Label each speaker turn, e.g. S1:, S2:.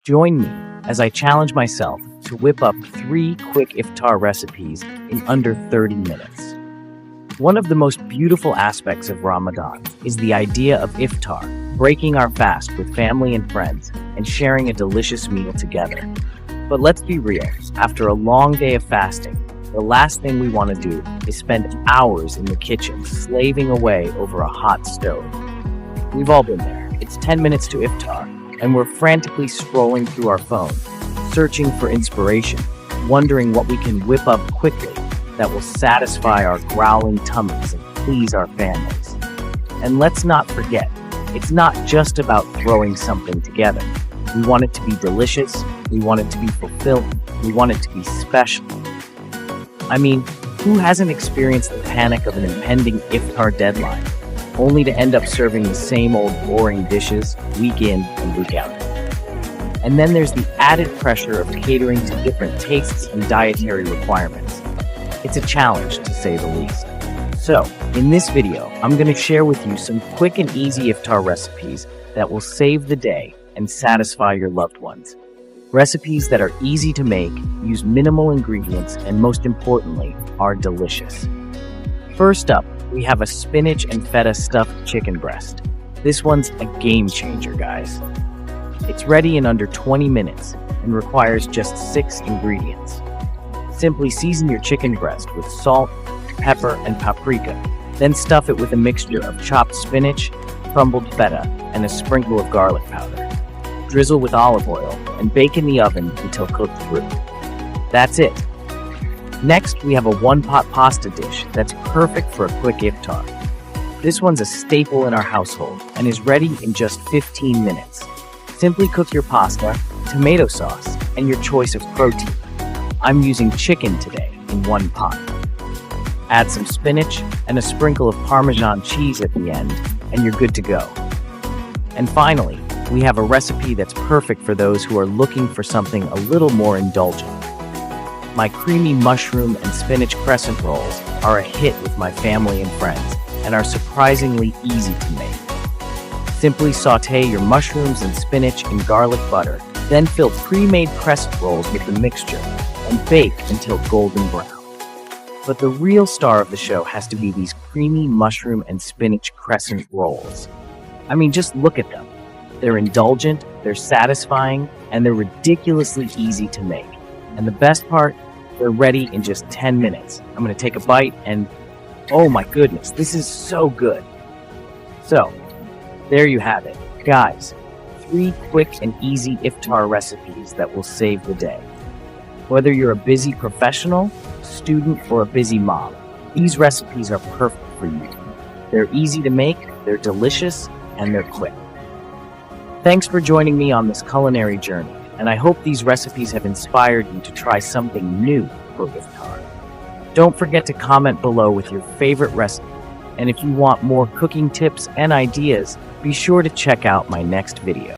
S1: Join me as I challenge myself to whip up 3 quick iftar recipes in under 30 minutes. One of the most beautiful aspects of Ramadan is the idea of iftar, breaking our fast with family and friends and sharing a delicious meal together. But let's be real, after a long day of fasting, the last thing we want to do is spend hours in the kitchen slaving away over a hot stove. We've all been there. It's 10 minutes to iftar, and we're frantically scrolling through our phone, searching for inspiration, wondering what we can whip up quickly that will satisfy our growling tummies and please our families. And let's not forget, it's not just about throwing something together. We want it to be delicious, we want it to be fulfilling, we want it to be special. I mean, who hasn't experienced the panic of an impending iftar deadline, only to end up serving the same old boring dishes week in and week out? And then there's the added pressure of catering to different tastes and dietary requirements. It's a challenge, to say the least. So, in this video, I'm going to share with you some quick and easy iftar recipes that will save the day and satisfy your loved ones. Recipes that are easy to make, use minimal ingredients, and most importantly, are delicious. First up, we have a spinach and feta stuffed chicken breast. This one's a game changer, guys. It's ready in under 20 minutes and requires just 6 ingredients. Simply season your chicken breast with salt, pepper, and paprika. Then stuff it with a mixture of chopped spinach, crumbled feta, and a sprinkle of garlic powder. Drizzle with olive oil and bake in the oven until cooked through. That's it. Next, we have a one-pot pasta dish that's perfect for a quick iftar. This one's a staple in our household and is ready in just 15 minutes. Simply cook your pasta, tomato sauce, and your choice of protein. I'm using chicken today in one pot. Add some spinach and a sprinkle of Parmesan cheese at the end, and you're good to go. And finally, we have a recipe that's perfect for those who are looking for something a little more indulgent. My creamy mushroom and spinach crescent rolls are a hit with my family and friends and are surprisingly easy to make. Simply saute your mushrooms and spinach in garlic butter, then fill pre-made crescent rolls with the mixture and bake until golden brown. But the real star of the show has to be these creamy mushroom and spinach crescent rolls. I mean, just look at them. They're indulgent, they're satisfying, and they're ridiculously easy to make. And the best part, they're ready in just 10 minutes. I'm going to take a bite and, oh my goodness, this is so good. So, there you have it. Guys, 3 quick and easy iftar recipes that will save the day. Whether you're a busy professional, student, or a busy mom, these recipes are perfect for you. They're easy to make, they're delicious, and they're quick. Thanks for joining me on this culinary journey, and I hope these recipes have inspired you to try something new for iftar. Don't forget to comment below with your favorite recipe, and if you want more cooking tips and ideas, be sure to check out my next video.